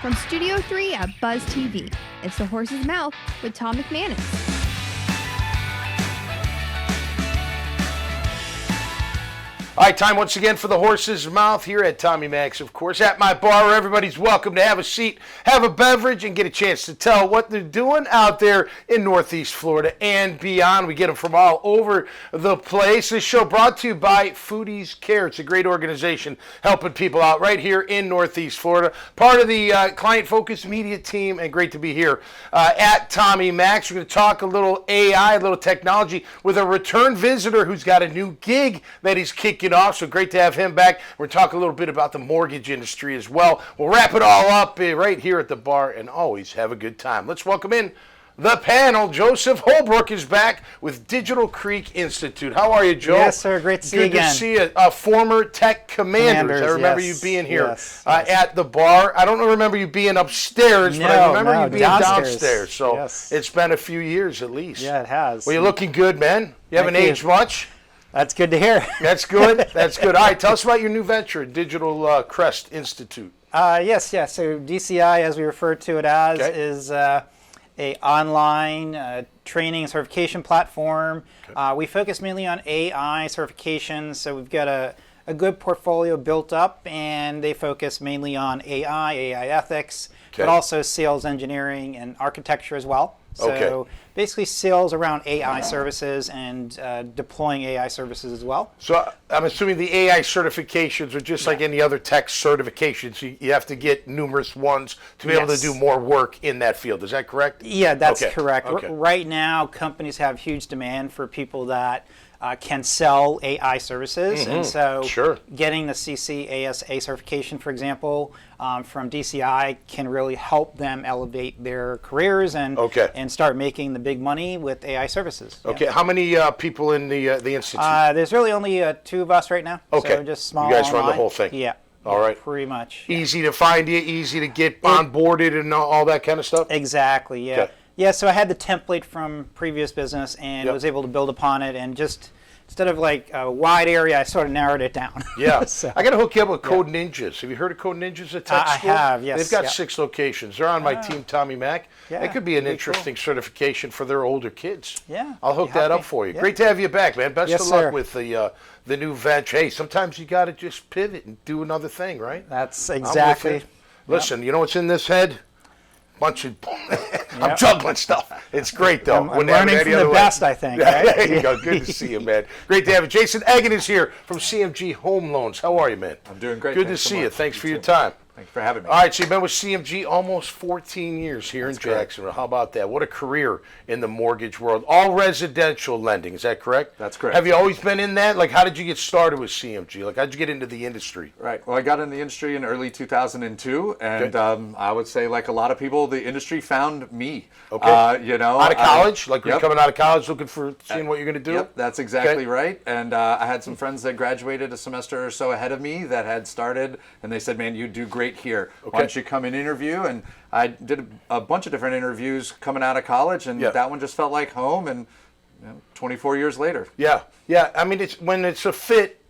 From Studio 3 at Buzz TV, it's The Horse's Mouth with Tom McManus. All right, time once again for The Horse's Mouth here at Tommy Mac's, of course, at my bar where everybody's welcome to have a seat, have a beverage, and get a chance to tell what they're doing out there in Northeast Florida and beyond. We get them from all over the place. This show brought to you by Foodies Care. It's a great organization helping people out right here in Northeast Florida. Part of the client-focused media team, and great to be here at Tommy Mac's. We're going to talk a little AI, a little technology with a return visitor who's got a new gig that he's kicking off, so great to have him back. We're talking a little bit about the mortgage industry as well. We'll wrap it all up right here at the bar and always have a good time. Let's welcome in the panel. Joseph Holbrook is back with Digital Creek Institute. How are you, Joe? Yes, sir. Great to see you again. Good to see you. Former Tech Commanders. I remember you being here at the bar. I don't remember you being upstairs, but I remember you being downstairs. So it's been a few years at least. Yeah, it has. Well, you're looking good, man. You haven't aged much. That's good to hear. That's good. That's good. All right, tell us about your new venture, Digital Crest Institute. Yes. So DCI, as we refer to it as, is a online training and certification platform. We focus mainly on AI certifications, so we've got a good portfolio built up, and they focus mainly on AI ethics, but also sales engineering and architecture as well. So basically sales around AI services and deploying AI services as well. So I'm assuming the AI certifications are just like any other tech certifications. You have to get numerous ones to be able to do more work in that field. Is that correct? Yeah, that's correct. Right now, companies have huge demand for people that can sell AI services, and so getting the CCASA certification, for example, from DCI can really help them elevate their careers and start making the big money with AI services. How many people in the institute? There's really only two of us right now. So just small. You guys run the whole thing. Yeah. All right. Pretty much. Easy to find you, easy to get onboarded and all that kind of stuff? Exactly, yeah. Yeah, so I had the template from previous business and was able to build upon it, and just instead of like a wide area, I sort of narrowed it down. So, I got to hook you up with Code Ninjas. Have you heard of Code Ninjas at Tech School? I have, yes. They've got 6 locations. They're on my team, Tommy Mac. It could be an interesting certification for their older kids. I'll hook that up for you. Great to have you back, man. Best of luck with the new venture. Hey, sometimes you got to just pivot and do another thing, right? That's exactly. Listen, you know what's in this head? Bunch of I'm juggling stuff. It's great though. I'm learning from the best, I think. Right? There you go. Good to see you, man. Great to have you. Jason Eggen is here from CMG Home Loans. How are you, man? I'm doing great. Good to see you. Thanks for your time. Thanks for having me. All right, so you've been with CMG almost 14 years here in Jacksonville. How about that? What a career in the mortgage world. All residential lending, is that correct? That's correct. Have you always been in that? Like, how did you get started with CMG? Like, how did you get into the industry? Right. Well, I got in the industry in early 2002, and I would say, like a lot of people, the industry found me. You know, out of college? Like, you're coming out of college looking for seeing what you're going to do? Yep, that's exactly right. And I had some friends that graduated a semester or so ahead of me that had started, and they said, man, you do great here. Why don't you come and interview? And I did a bunch of different interviews coming out of college, and that one just felt like home. And 24 years later. Yeah. I mean, when it's a fit,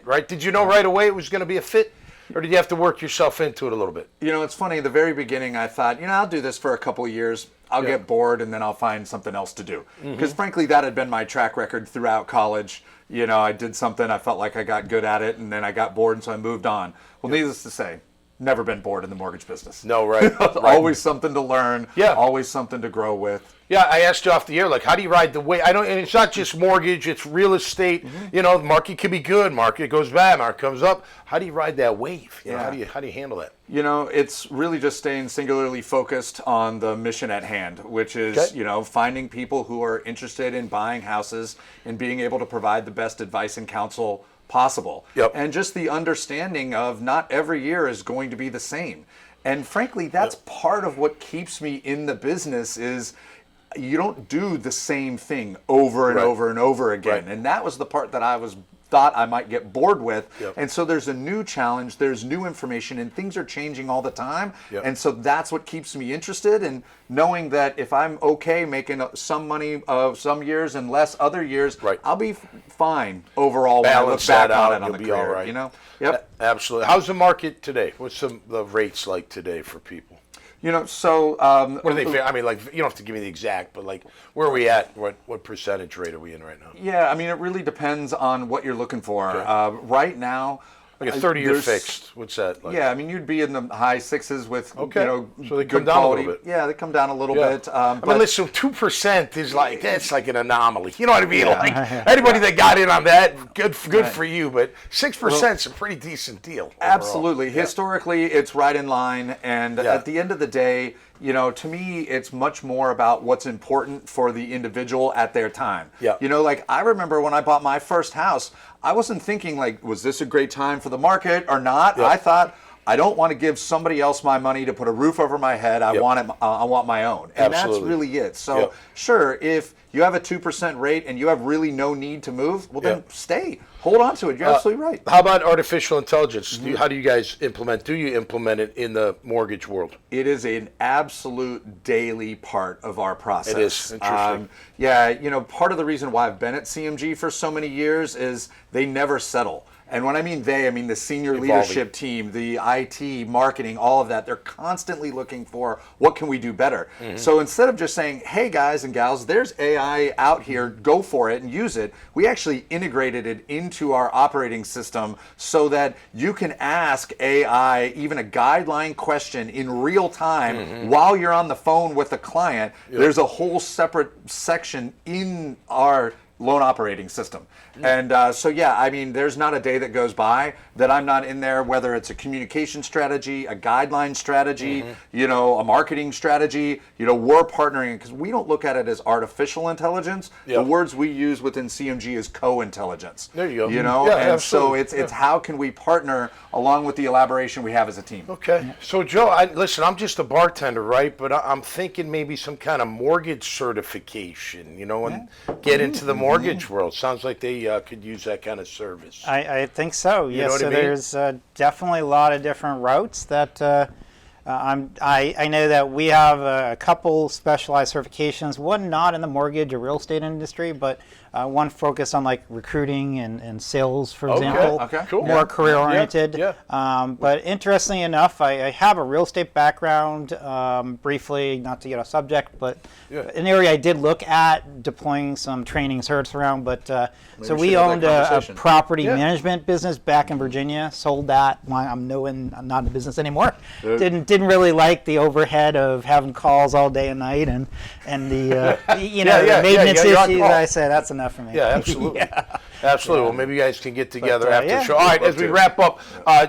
right? Did you know right away it was going to be a fit? Or did you have to work yourself into it a little bit? You know, it's funny. In the very beginning, I thought, I'll do this for a couple of years. I'll get bored, and then I'll find something else to do. Because frankly, that had been my track record throughout college. I did something, I felt like I got good at it, and then I got bored, and so I moved on. Well, needless to say, never been bored in the mortgage business. No, right. Always something to learn. Always something to grow with. Yeah, I asked you off the air, like, how do you ride the wave? And it's not just mortgage, it's real estate. The market could be good, market goes bad, market comes up. How do you ride that wave? How do you handle that? It's really just staying singularly focused on the mission at hand, which is, finding people who are interested in buying houses and being able to provide the best advice and counsel possible. And just the understanding of not every year is going to be the same. And frankly, that's part of what keeps me in the business is you don't do the same thing over and over and over again. And that was the part that I was thought I might get bored with. Yep. And so there's a new challenge, there's new information, and things are changing all the time. Yep. And so that's what keeps me interested, and knowing that if I'm okay making some money of some years and less other years, Right. I'll be fine overall Balance when I look that back on out, it on the you'll be all career. right. You know? Yep. Absolutely. How's the market today? What's the rates like today for people? You know, so What do they? I mean, like, you don't have to give me the exact, but like, where are we at? What percentage rate are we in right now? yeah, I mean, it really depends on what you're looking for. Okay. Right now, Like a 30-year there's- fixed. What's that? Like? Yeah, I mean, you'd be in the high sixes with, Okay. you know, So they good come down a quality. little bit. Yeah, they come down a little Yeah. bit. I But mean, listen, 2% is like, that's like an anomaly. You know what I mean? Like, anybody that got in on that, good for you. But 6% is a pretty decent deal. overall. absolutely. Yeah. Historically, it's right in line. And Yeah. at the end of the day, you know, to me, it's much more about what's important for the individual at their time. Yeah. You know, like I remember when I bought my first house, I wasn't thinking like, was this a great time for the market or not? Yeah. I thought, I don't want to give somebody else my money to put a roof over my head. I Yep. want it. I want my own, and Absolutely. that's really it. So Yep. sure, if you have a 2% rate and you have really no need to move, well then Yep. stay, hold on to it. You're absolutely right. How about artificial intelligence? Mm-hmm. How do you guys implement? Do you implement it in the mortgage world? It is an absolute daily part of our process. It is. Interesting. Yeah, you know, part of the reason why I've been at CMG for so many years is they never settle. And when I mean they, I mean the senior leadership team, the IT, marketing, all of that. They're constantly looking for what can we do better. Mm-hmm. So instead of just saying, hey guys and gals, there's AI out here, go for it and use it, we actually integrated it into our operating system so that you can ask AI even a guideline question in real time Mm-hmm. while you're on the phone with a client. There's a whole separate section in our loan operating system. And so, yeah, I mean, there's not a day that goes by that I'm not in there, whether it's a communication strategy, a guideline strategy, you know, a marketing strategy, you know, we're partnering because we don't look at it as artificial intelligence. Yeah. The words we use within CMG is co-intelligence. There you go. You know, Yeah, and so absolutely. it's how can we partner along with the elaboration we have as a team. Okay. So, Joe, listen, I'm just a bartender, right? But I'm thinking maybe some kind of mortgage certification, you know, and get into the mortgage world. Sounds like they could use that kind of service. I think so. know Yes. what I So mean? there's definitely a lot of different routes that I know that we have a couple specialized certifications. One not in the mortgage or real estate industry, but one focused on like recruiting and sales, for example. Okay. Cool. More Yeah. career oriented. Yeah. But interestingly enough, I have a real estate background. Briefly, not to get off subject, but Yeah. an area I did look at deploying some training certs around. But so we should we have that owned a conversation. property Yeah. management business back in Virginia. Sold that. I'm not in the business anymore. Yeah. Didn't really like the overhead of having calls all day and night and the you know Yeah, the maintenance you're on issues. call. I said that's enough for me. Yeah, absolutely. Absolutely. Well, maybe you guys can get together But, after yeah. the show. All right, Love as we to. wrap up,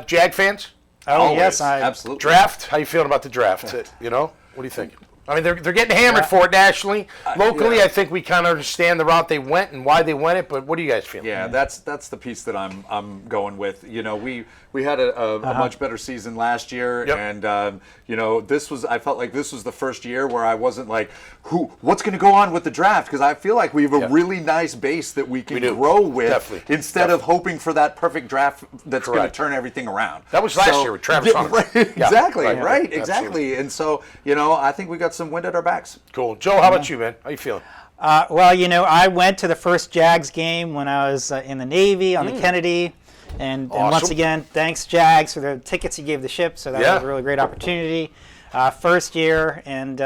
Jag fans, Oh Always. yes, Absolutely. draft. How you feeling about the draft? You know, what do you think? I mean, they're getting hammered for it nationally. Locally, yeah. I think we kind of understand the route they went and why they went it. But what do you guys feel? Yeah, that's the piece that I'm going with. You know, we had a much better season last year, Yep. and you know, I felt like this was the first year where I wasn't like, what's going to go on with the draft? Because I feel like we have a really nice base that we can We do. grow with, Definitely. instead of hoping for that perfect draft that's going to Correct. turn everything around. That was last year with Travis Hunter. Right, Yeah, exactly, right, right, absolutely. exactly. And so, you know, I think we got some wind at our backs. Cool. Joe, how about you, man? How you feeling? Well, you know, I went to the first Jags game when I was in the Navy on the Kennedy. And once Awesome. again, thanks, Jags, for the tickets you gave the ship. So that Yeah. was a really great opportunity. First year. And,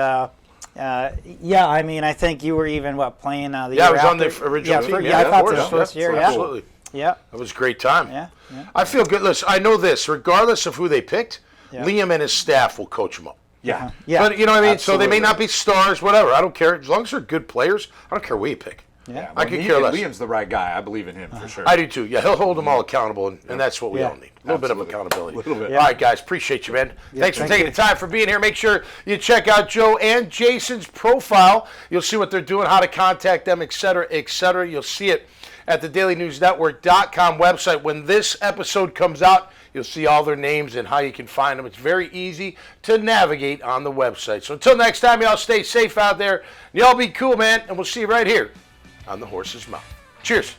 yeah, I mean, I think you were even, playing the year Yeah, I was on after? the original yeah, team. Yeah, I of thought course. this was first year, yeah. Absolutely. Yeah. That was a great time. Yeah. I feel good. Listen, I know this. Regardless of who they picked, Yeah. Liam and his staff will coach them up. Yeah. Yeah. But you know what I mean? So they may Absolutely. not be stars, whatever. I don't care. As long as they're good players, I don't care who you pick. Yeah. I could care less. Liam's the right guy. I believe in him for sure. I do too. Yeah, he'll hold them all accountable, and that's what we Yeah. all need. A little bit of Absolutely. accountability. A little bit. All right, guys. Appreciate you, man. Thanks for thank taking you. the time for being here. Make sure you check out Joe and Jason's profile. You'll see what they're doing, how to contact them, et cetera, et cetera. You'll see it at the dailynewsnetwork.com website. When this episode comes out, you'll see all their names and how you can find them. It's very easy to navigate on the website. So until next time, y'all stay safe out there. Y'all be cool, man. And we'll see you right here on the Horse's Mouth. Cheers.